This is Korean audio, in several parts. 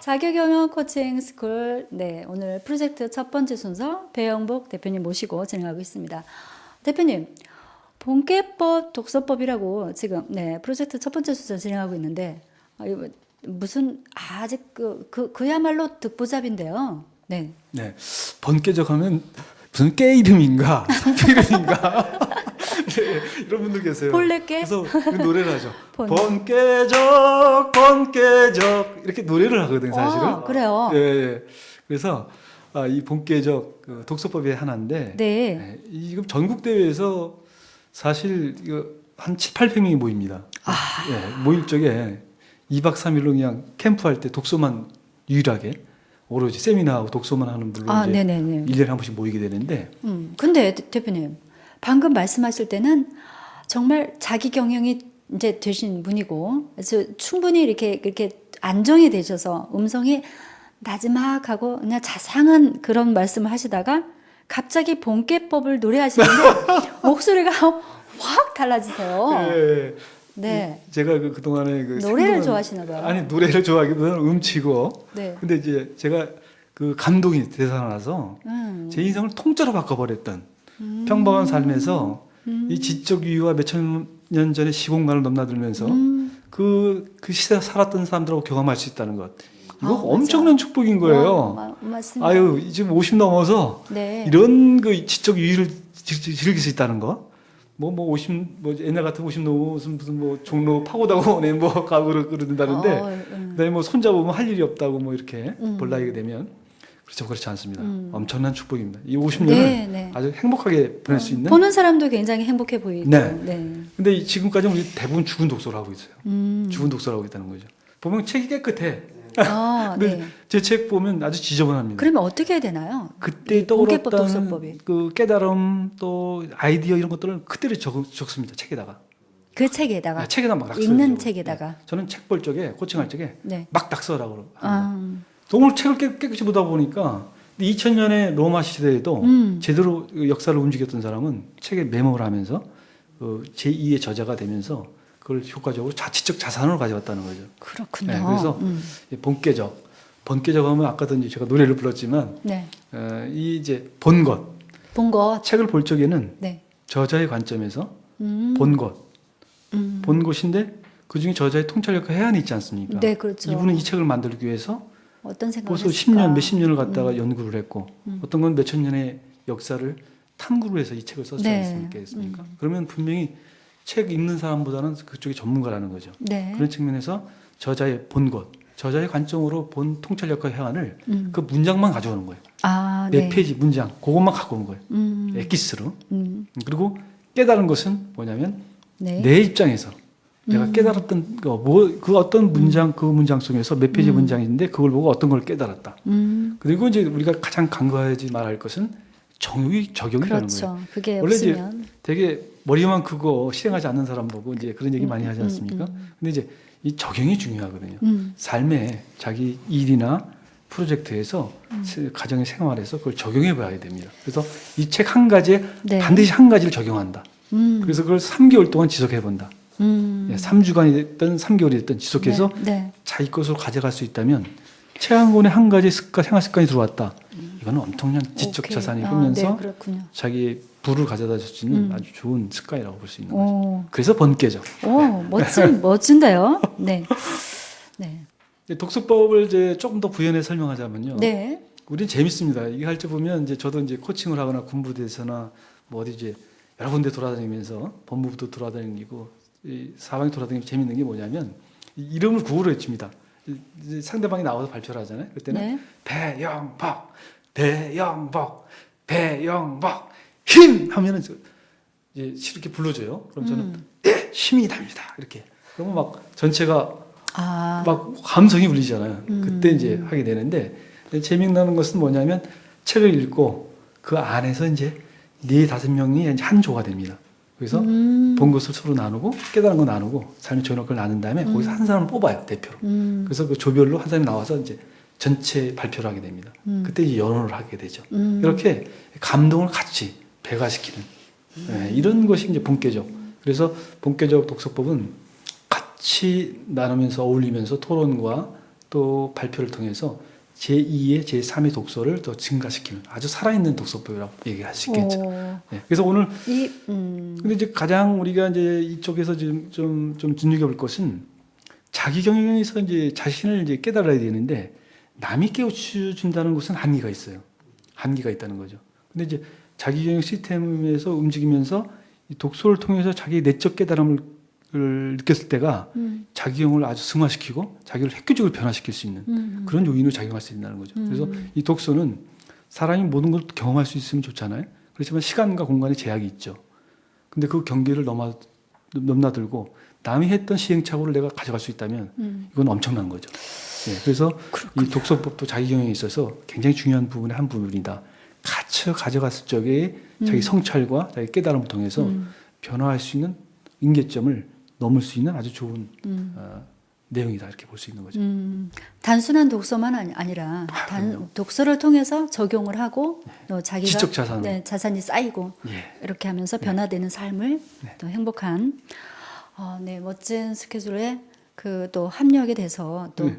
자기경영 코칭 스쿨, 네, 오늘 프로젝트 첫 번째 순서 배영복 대표님 모시고 진행하고 있습니다. 대표님, 본계법 독서법이라고 지금 네, 프로젝트 첫 번째 순서 진행하고 있는데 이거 무슨 아직 그야말로 듣보잡인데요. 네. 네, 번개적 하면 무슨 깨 이름인가, 상표 이름인가. 네, 이런 분들 계세요. 본래깨? 그래서 노래를 하죠. 번. 번개적, 번개적 이렇게 노래를 하거든요, 사실은. 그래요. 예, 예. 그래서 이 본개적 독서법의 하나인데, 네. 이거 전국 대회에서 사실 이거 한 7, 800명이 모입니다. 예, 모일 적에 2박 3일로 그냥 캠프할 때 독서만 유일하게 오로지 세미나하고 독서만 하는 분로 이제 네네네. 1년에 한 번씩 모이게 되는데. 근데 대표님, 방금 말씀하실 때는 정말 자기 경영이 이제 되신 분이고, 그래서 충분히 이렇게 안정이 되셔서 음성이 나지막하고 그냥 자상한 그런 말씀을 하시다가 갑자기 본계법을 노래하시는데 목소리가 확 달라지세요. 예, 네. 제가 그동안에 노래를 좋아하시나 봐요. 아니, 노래를 좋아하기보다는 음치고. 네. 근데 이제 제가 그 감동이 되살아나서 제 인생을 통째로 바꿔버렸던 평범한 삶에서 이 지적 유희와 몇천 년 전의 시공간을 넘나들면서 그 시대 살았던 사람들하고 경험할 수 있다는 것. 이거 엄청난 축복인 거예요. 맞습니다. 아유, 지금 50 넘어서 네. 이런 그 지적 유희를 즐길 수 있다는 거. 옛날 같은 50 넘어서 무슨 종로 파고다고 가고 그러는다는데, 그다음에 손잡으면 할 일이 없다고 이렇게 볼나이게 되면. 그렇죠, 그렇지 않습니다. 엄청난 축복입니다. 이 50년을 아주 행복하게 보낼 수 있는. 보는 사람도 굉장히 행복해 보이고. 네. 근데 지금까지 우리 대부분 죽은 독서를 하고 있어요. 죽은 독서를 하고 있다는 거죠. 보면 책이 깨끗해. 근데 네. 제 책 보면 아주 지저분합니다. 그러면 어떻게 해야 되나요? 그때 본계법 떠올랐던 독서법이. 그 깨달음 또 아이디어 이런 것들을 그대로 적습니다. 책에다가. 그 책에다가. 책에다 막 낙서해요. 읽는 책에다가. 저는 책 볼 적에 코칭할 적에 네. 막 낙서라고 합니다. 오늘 책을 깨끗이 보다 보니까 2000년의 로마 시대에도 제대로 역사를 움직였던 사람은 책에 메모를 하면서 제2의 저자가 되면서 그걸 효과적으로 자치적 자산으로 가져왔다는 거죠. 그렇군요. 네, 그래서 번개적 하면 아까도 이제 제가 노래를 불렀지만 네. 이 이제 본 것, 본 것. 책을 볼 적에는 네. 저자의 관점에서 본 것, 본 것인데 그 중에 저자의 통찰력과 해안이 있지 않습니까? 네, 그렇죠. 이분은 이 책을 만들기 위해서 어떤 생각을 벌써 했을까? 10년, 몇십 년을 갖다가 연구를 했고 어떤 건 몇천 년의 역사를 탐구를 해서 이 책을 썼지 네. 않습니까? 그러면 분명히 책 읽는 사람보다는 그쪽이 전문가라는 거죠. 네. 그런 측면에서 저자의 본 것, 저자의 관점으로 본 통찰력과 해안을 그 문장만 가져오는 거예요. 몇 네. 페이지 문장, 그것만 갖고 오는 거예요. 엑기스로. 그리고 깨달은 것은 뭐냐면 네. 내 입장에서 내가 깨달았던 그 어떤 문장, 그 문장 속에서 몇 페이지 문장인데 그걸 보고 어떤 걸 깨달았다. 그리고 이제 우리가 가장 간과하지 말아야 할 것은 적용이라는 그렇죠. 거예요. 그게 원래 없으면. 이제 되게 머리만 크고 실행하지 않는 사람 보고 이제 그런 얘기 많이 하지 않습니까? 근데 이제 이 적용이 중요하거든요. 삶에 자기 일이나 프로젝트에서 가정의 생활에서 그걸 적용해 봐야 됩니다. 그래서 이 책 한 가지에 네. 반드시 한 가지를 적용한다. 그래서 그걸 3개월 동안 지속해 본다. 3주간이 됐든 3개월이 됐든 지속해서 네. 자기 것으로 가져갈 수 있다면 책 한 권에 한 가지 생활 습관이 들어왔다. 이거는 엄청난 지적 오케이. 자산이 네, 흐르면서 그렇군요. 자기 부를 가져다 줄 수 있는 아주 좋은 습관이라고 볼 수 있는 거죠. 오. 그래서 번개죠. 오, 멋진데요? 네. 네. 독서법을 이제 조금 더 부연해 설명하자면요. 네. 우린 재밌습니다. 이게 할 때 보면 이제 저도 이제 코칭을 하거나 군부대에서나 어디 이제 여러 군데 돌아다니면서 법무부도 돌아다니고 이 사방에 돌아다니면 재밌는 게 뭐냐면 이름을 구호로 외칩니다. 이제 상대방이 나와서 발표를 하잖아요. 그때는 네. 배영복, 배영복, 배영복, 힘 하면은 이제 이렇게 불러줘요. 그럼 저는 예, 힘이 납니다. 이렇게. 그러면 막 전체가 막 감성이 울리잖아요. 그때 이제 하게 되는데 재미있는 것은 뭐냐면 책을 읽고 그 안에서 이제 4-5명이 이제 한 조가 됩니다. 그래서 본 것을 서로 나누고 깨달은 거 나누고 삶의 조언을 나눈 다음에 거기서 한 사람을 뽑아요, 대표로. 그래서 그 조별로 한 사람이 나와서 이제 전체 발표를 하게 됩니다. 그때 이제 연호를 하게 되죠. 이렇게 감동을 같이 배가시키는 이런 것이 이제 본계적. 그래서 본계적 독서법은 같이 나누면서 어울리면서 토론과 또 발표를 통해서 제2의 제3의 독서를 더 증가시키는 아주 살아있는 독서법이라고 얘기할 수 있겠죠. 네, 그래서 오늘 근데 이제 가장 우리가 이제 이쪽에서 좀 눈여겨볼 것은 자기 경영에서 이제 자신을 이제 깨달아야 되는데 남이 깨우쳐준다는 것은 한계가 있어요. 한계가 있다는 거죠. 근데 이제 자기 경영 시스템에서 움직이면서 이 독서를 통해서 자기 내적 깨달음을 느꼈을 때가 자기 경영을 아주 승화시키고 자기를 획기적으로 변화시킬 수 있는 그런 요인으로 작용할 수 있다는 거죠. 그래서 이 독서는 사람이 모든 걸 경험할 수 있으면 좋잖아요. 그렇지만 시간과 공간의 제약이 있죠. 근데 그 경계를 넘나들고 남이 했던 시행착오를 내가 가져갈 수 있다면 이건 엄청난 거죠. 예, 그래서 그렇군요. 이 독서법도 자기 경영에 있어서 굉장히 중요한 부분의 한 부분이다. 가져갔을 적에 자기 성찰과 자기 깨달음을 통해서 변화할 수 있는 임계점을 넘을 수 있는 아주 좋은 내용이다 이렇게 볼 수 있는 거죠. 단순한 독서만 아니라 독서를 통해서 적용을 하고 또 자기가 지적 자산, 네, 자산이 쌓이고 이렇게 하면서 변화되는 삶을 또 행복한 네, 멋진 스케줄에 그 또 합류하게 돼서 또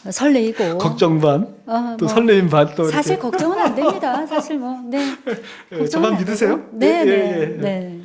설레이고 걱정 반, 또 설레임 반 또 사실 걱정은 안 됩니다. 사실 뭐 네. 저만 믿으세요? 네, 네, 네.